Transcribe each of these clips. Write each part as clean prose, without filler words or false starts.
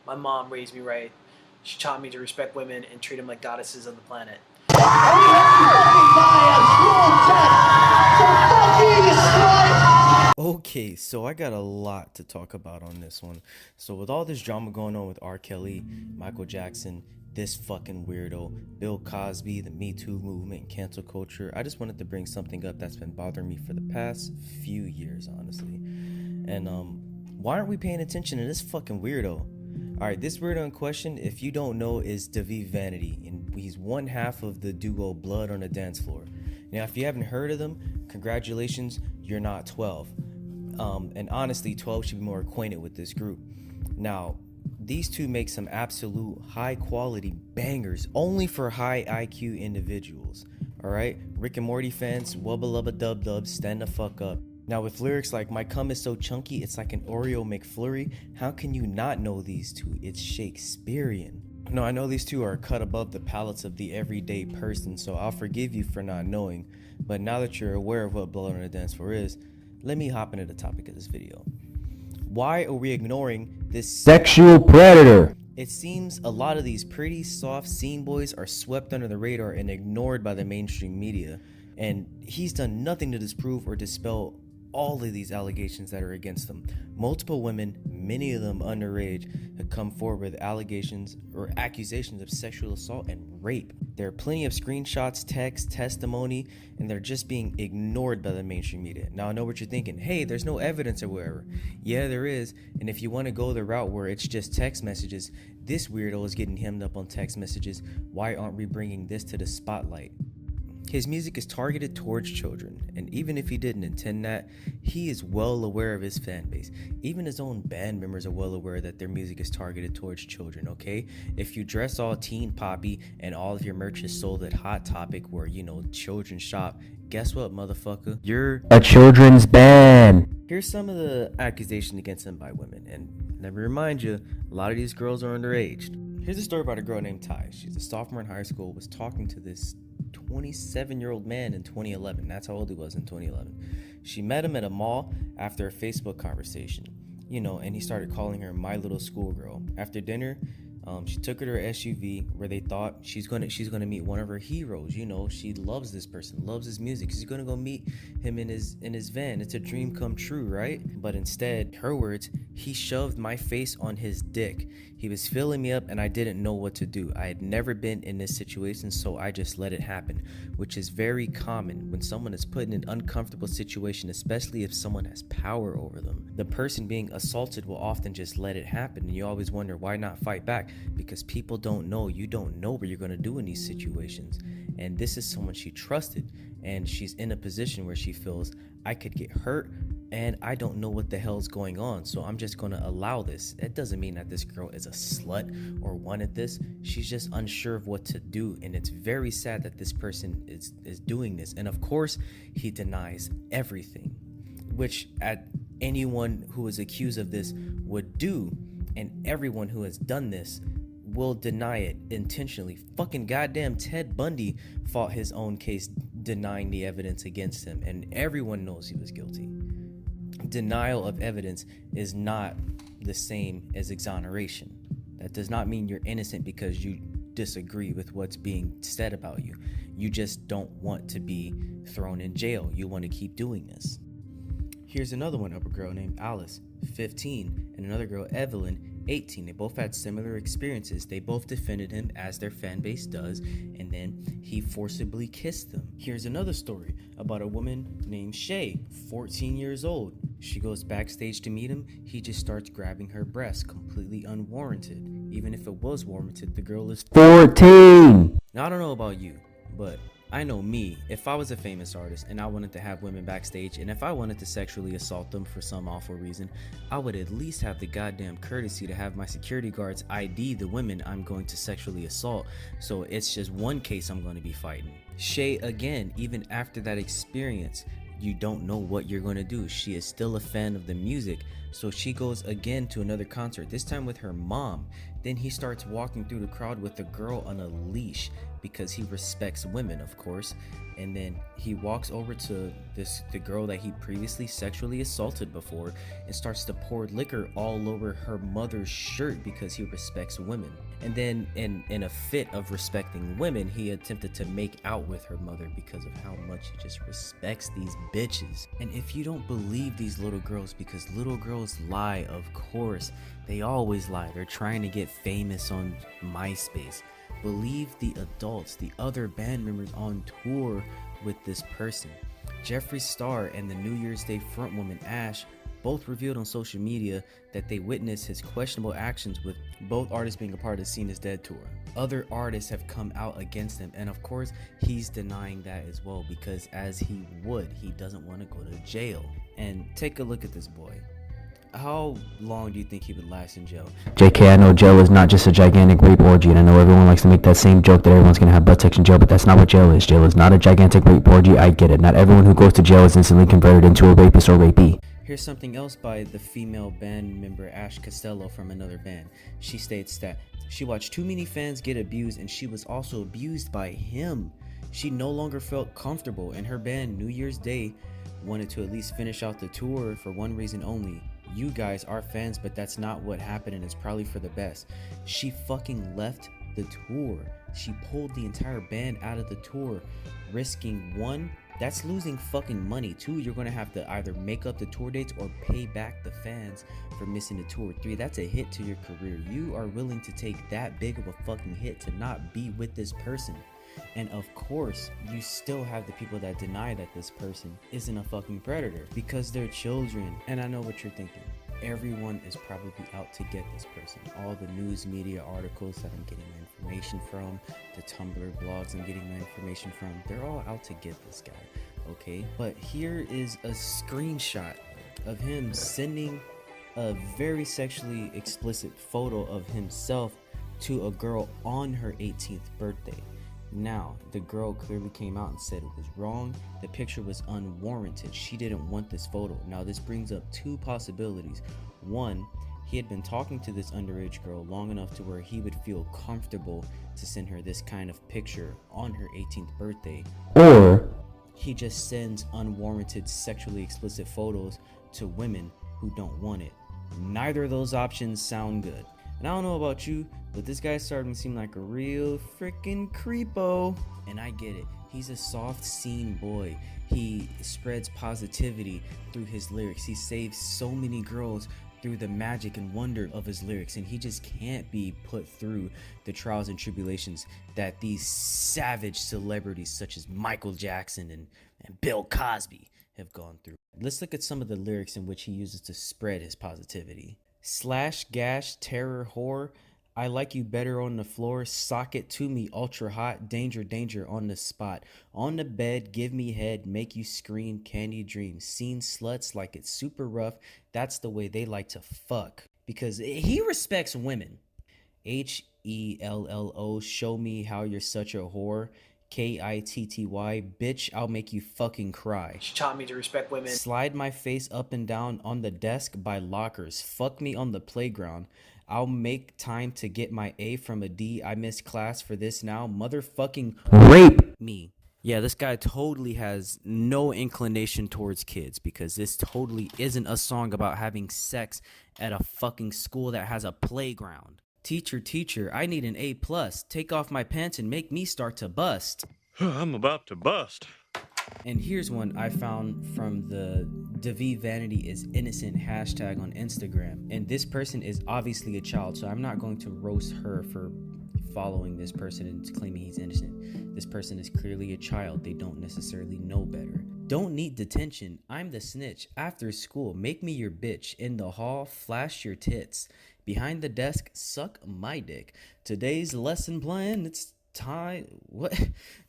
My mom raised me right. She taught me to respect women and treat them like goddesses on the planet. Okay, so I got a lot to talk about on this one. So with all this drama going on with R. Kelly, Michael Jackson, this fucking weirdo, Bill Cosby, the Me Too movement, and cancel culture, I just wanted to bring something up that's been bothering me for the past few years, honestly. And why aren't we paying attention to this fucking weirdo? Alright, this weirdo in question, if you don't know, is Vanity, and he's one half of the duo Blood on the Dance Floor. Now, if you haven't heard of them, congratulations, you're not 12. And honestly, 12 should be more acquainted with this group. Now, these two make some absolute high quality bangers only for high IQ individuals. Alright, Rick and Morty fans, wubba lubba dub dub, stand the fuck up. Now with lyrics like "My cum is so chunky, it's like an Oreo McFlurry," how can you not know these two? It's Shakespearean. No, I know these two are cut above the palates of the everyday person, so I'll forgive you for not knowing. But now that you're aware of what Blood on the Dance Floor is, let me hop into the topic of this video. Why are we ignoring this sexual predator? It seems a lot of these pretty soft scene boys are swept under the radar and ignored by the mainstream media, and he's done nothing to disprove or dispel all of these allegations that are against them. Multiple women, many of them underage, have come forward with allegations or accusations of sexual assault and rape. There are plenty of screenshots, text, testimony, and they're just being ignored by the mainstream media. Now I know what you're thinking, hey, there's no evidence or whatever. Yeah, there is, and if you want to go the route where it's just text messages, this weirdo is getting hemmed up on text messages. Why aren't we bringing this to the spotlight? His music is targeted towards children, and even if he didn't intend that, he is well aware of his fan base. Even his own band members are well aware that their music is targeted towards children, okay? If you dress all teen poppy and all of your merch is sold at Hot Topic where, children shop, guess what, motherfucker? You're a children's band. Here's some of the accusations against him by women, and let me remind you, a lot of these girls are underage. Here's a story about a girl named Ty. She's a sophomore in high school, was talking to this 27-year-old man in 2011. That's how old he was in 2011. She met him at a mall after a Facebook conversation, and he started calling her my little schoolgirl. After dinner, she took her to her SUV where they thought she's gonna meet one of her heroes. She loves this person, loves his music. She's gonna go meet him in his van. It's a dream come true, right? But instead, her words, he shoved my face on his dick. He was filling me up and I didn't know what to do. I had never been in this situation, so I just let it happen, which is very common when someone is put in an uncomfortable situation, especially if someone has power over them. The person being assaulted will often just let it happen, and you always wonder why not fight back, because people don't know. You don't know what you're going to do in these situations, and this is someone she trusted, and she's in a position where she feels, I could get hurt and I don't know what the hell's going on, so I'm just going to allow this. That doesn't mean that this girl is a slut or wanted this. She's just unsure of what to do, and it's very sad that this person is doing this. And of course, he denies everything, which anyone who is accused of this would do, and everyone who has done this will deny it intentionally. Fucking goddamn Ted Bundy fought his own case denying the evidence against him, and everyone knows he was guilty. Denial of evidence is not the same as exoneration. That does not mean you're innocent because you disagree with what's being said about you. You just don't want to be thrown in jail. You want to keep doing this. Here's another one of a girl named Alice, 15, and another girl, Evelyn, 18. They both had similar experiences. They both defended him as their fan base does, and then he forcibly kissed them. Here's another story about a woman named Shay, 14 years old. She goes backstage to meet him. He just starts grabbing her breasts, completely unwarranted. Even if it was warranted, the girl is 14. Now, I don't know about you, but I know me, if I was a famous artist and I wanted to have women backstage, and if I wanted to sexually assault them for some awful reason, I would at least have the goddamn courtesy to have my security guards ID the women I'm going to sexually assault, so it's just one case I'm going to be fighting. Shay, again, even after that experience, you don't know what you're going to do. She is still a fan of the music, so she goes again to another concert, this time with her mom. Then he starts walking through the crowd with a girl on a leash because he respects women, of course. And then he walks over to the girl that he previously sexually assaulted before and starts to pour liquor all over her mother's shirt because he respects women. And then in a fit of respecting women, he attempted to make out with her mother because of how much he just respects these bitches. And if you don't believe these little girls, because little girls lie, of course, they always lie. They're trying to get famous on MySpace. Believe the adults, the other band members on tour with this person. Jeffree Star and the New Year's Day frontwoman Ash both revealed on social media that they witnessed his questionable actions, with both artists being a part of the Seen Is Dead tour. Other artists have come out against him, and of course he's denying that as well, because as he would, he doesn't want to go to jail. And take a look at this boy. How long do you think he would last in jail? JK, I know jail is not just a gigantic rape orgy, and I know everyone likes to make that same joke that everyone's gonna have butt sex in jail, but that's not what jail is. Jail is not a gigantic rape orgy. I get it. Not everyone who goes to jail is instantly converted into a rapist or rapee. Here's something else by the female band member Ash Costello from another band. She states that she watched too many fans get abused, and she was also abused by him. She no longer felt comfortable, and her band New Year's Day wanted to at least finish out the tour for one reason only. You guys are fans, but that's not what happened, and it's probably for the best. She fucking left the tour. She pulled the entire band out of the tour, risking one, that's losing fucking money. Two, you're gonna have to either make up the tour dates or pay back the fans for missing the tour. Three, that's a hit to your career. You are willing to take that big of a fucking hit to not be with this person. And of course, you still have the people that deny that this person isn't a fucking predator because they're children. And I know what you're thinking. Everyone is probably out to get this person. All the news media articles that I'm getting my information from, the Tumblr blogs I'm getting my information from, they're all out to get this guy, okay? But here is a screenshot of him sending a very sexually explicit photo of himself to a girl on her 18th birthday. Now, the girl clearly came out and said it was wrong. The picture was unwarranted. She didn't want this photo. Now, this brings up two possibilities. One, he had been talking to this underage girl long enough to where he would feel comfortable to send her this kind of picture on her 18th birthday. Or He just sends unwarranted sexually explicit photos to women who don't want it. Neither of those options sound good. And I don't know about you, but this guy's starting to seem like a real freaking creepo. And I get it. He's a soft scene boy. He spreads positivity through his lyrics. He saves so many girls through the magic and wonder of his lyrics. And he just can't be put through the trials and tribulations that these savage celebrities such as Michael Jackson and Bill Cosby have gone through. Let's look at some of the lyrics in which he uses to spread his positivity. Slash, gash, terror, whore. I like you better on the floor. Sock it to me, ultra hot. Danger, danger on the spot. On the bed, give me head. Make you scream, candy dream. Seen sluts like it's super rough. That's the way they like to fuck. Because he respects women. HELLO, show me how you're such a whore. KITTY, bitch, I'll make you fucking cry. She taught me to respect women. Slide my face up and down on the desk by lockers. Fuck me on the playground. I'll make time to get my A from a D. I missed class for this now. Motherfucking rape me. Yeah, this guy totally has no inclination towards kids, because this totally isn't a song about having sex at a fucking school that has a playground. Teacher, teacher, I need an A+. Take off my pants and make me start to bust. I'm about to bust. And here's one I found from the Vanity is innocent hashtag on Instagram. And this person is obviously a child, so I'm not going to roast her for following this person and claiming he's innocent. This person is clearly a child. They don't necessarily know better. Don't need detention. I'm the snitch. After school, make me your bitch. In the hall, flash your tits. Behind the desk, suck my dick. Today's lesson plan, it's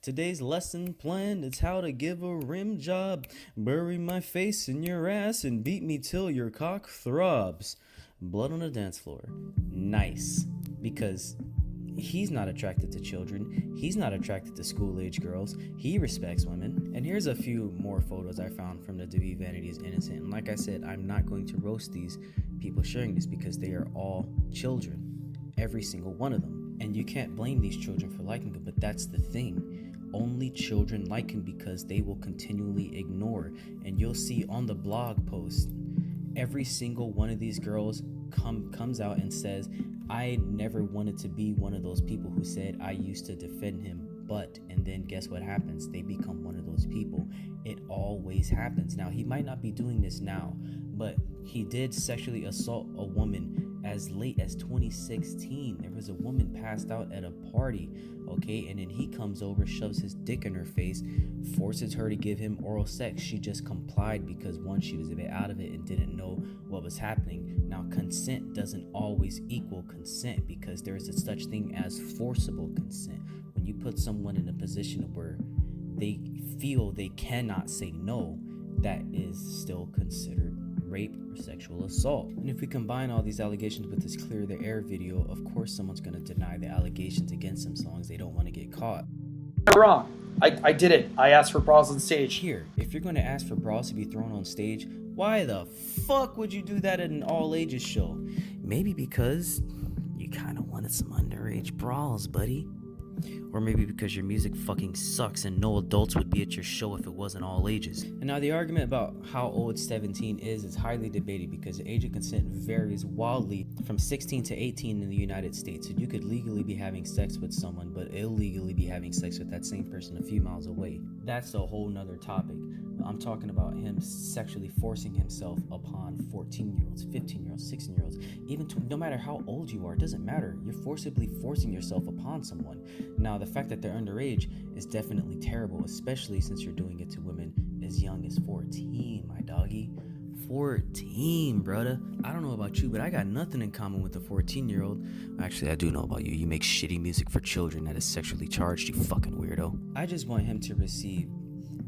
Today's lesson plan, it's how to give a rim job. Bury my face in your ass and beat me till your cock throbs. Blood on the dance floor. Nice. Because He's not attracted to children. He's not attracted to school-age girls. He respects women. And here's a few more photos I found from the Vanity is innocent. And like I said, I'm not going to roast these people sharing this because they are all children. Every single one of them. And you can't blame these children for liking him, but that's the thing. Only children like him because they will continually ignore. And you'll see on the blog post, every single one of these girls comes out and says, I never wanted to be one of those people who said I used to defend him, but, and then guess what happens? They become one of those people. It always happens. Now, he might not be doing this now, but he did sexually assault a woman as late as 2016. There was a woman passed out at a party, okay, and then he comes over, shoves his dick in her face, forces her to give him oral sex. She just complied because, one, she was a bit out of it and didn't know what was happening. Now, consent doesn't always equal consent because there is a such thing as forcible consent. When you put someone in a position where they feel they cannot say no, that is still considered rape or sexual assault. And if we combine all these allegations with this clear the air video, of course someone's going to deny the allegations against them as long as they don't want to get caught. Wrong. I did it. I asked for bras on stage. Here, if you're going to ask for bras to be thrown on stage, why the fuck would you do that at an all ages show? Maybe because you kind of wanted some underage bras, buddy. Or maybe because your music fucking sucks and no adults would be at your show if it wasn't all ages. And now the argument about how old 17 is highly debated because the age of consent varies wildly from 16 to 18 in the United States. So you could legally be having sex with someone but illegally be having sex with that same person a few miles away. That's a whole nother topic. I'm talking about him sexually forcing himself upon 14-year-olds, 15-year-olds, 16-year-olds, even no matter how old you are, it doesn't matter. You're forcibly forcing yourself upon someone. Now, the fact that they're underage is definitely terrible, especially since you're doing it to women as young as 14, my doggy. 14, brother. I don't know about you, but I got nothing in common with a 14-year-old. Actually, I do know about you. You make shitty music for children that is sexually charged, you fucking weirdo. I just want him to receive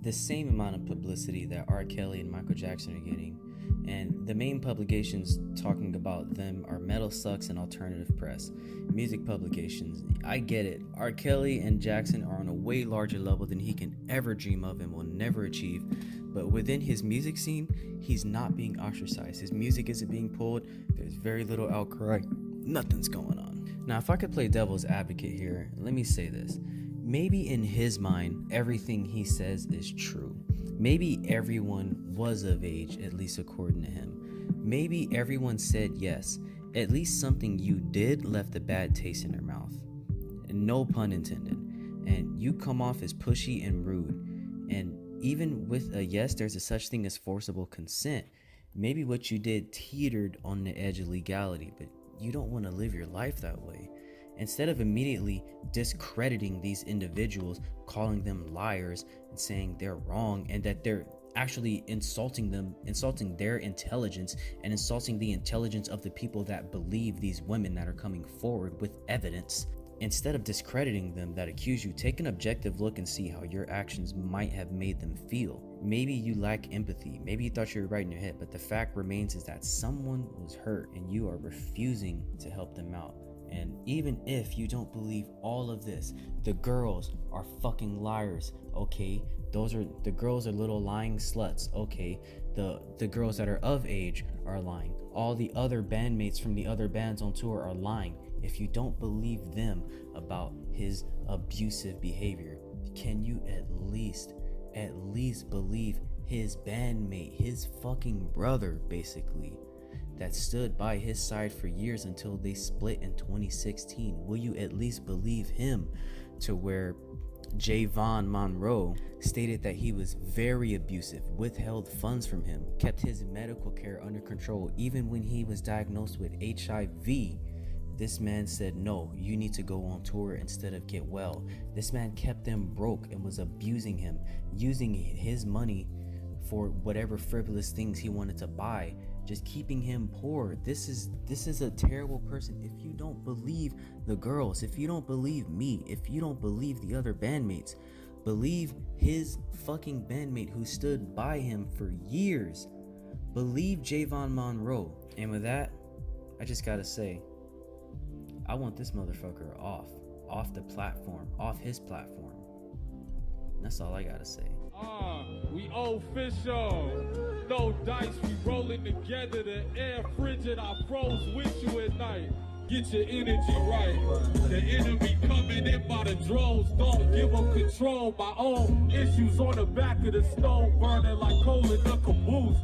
the same amount of publicity that R. Kelly and Michael Jackson are getting. And the main publications talking about them are Metal Sucks and Alternative Press. Music publications, I get it. R. Kelly and Jackson are on a way larger level than he can ever dream of and will never achieve. But within his music scene, he's not being ostracized. His music isn't being pulled. There's very little outcry. Nothing's going on. Now, if I could play devil's advocate here, let me say this. Maybe in his mind, everything he says is true. Maybe everyone was of age, at least according to him. Maybe everyone said yes. At least something you did left a bad taste in their mouth. And no pun intended. And you come off as pushy and rude. And even with a yes, there's a such thing as forcible consent. Maybe what you did teetered on the edge of legality, but you don't want to live your life that way. Instead of immediately discrediting these individuals, calling them liars and saying they're wrong and that they're actually insulting them, insulting their intelligence and insulting the intelligence of the people that believe these women that are coming forward with evidence. Instead of discrediting them that accuse you, take an objective look and see how your actions might have made them feel. Maybe you lack empathy. Maybe you thought you were right in your head, but the fact remains is that someone was hurt and you are refusing to help them out. And even if you don't believe all of this, the girls are fucking liars, okay? The girls are little lying sluts, okay? The girls that are of age are lying. All the other bandmates from the other bands on tour are lying. If you don't believe them about his abusive behavior, can you at least believe his bandmate, his fucking brother, basically, that stood by his side for years until they split in 2016? Will you at least believe him to where Javon Monroe stated that he was very abusive, withheld funds from him, kept his medical care under control even when he was diagnosed with HIV? This man said, no, you need to go on tour instead of get well. This man kept them broke and was abusing him, using his money for whatever frivolous things he wanted to buy, just keeping him poor. This is a terrible person. If you don't believe the girls, if you don't believe me, if you don't believe the other bandmates, believe his fucking bandmate who stood by him for years. Believe Javon Monroe. And with that, I just gotta say, I want this motherfucker off the platform, off his platform. And that's all I gotta say. We official. No dice, we rolling together. The air frigid, I froze with you at night. Get your energy right. The enemy coming in by the droves. Don't give up control. My own issues on the back of the stove, burning like coal in the caboose.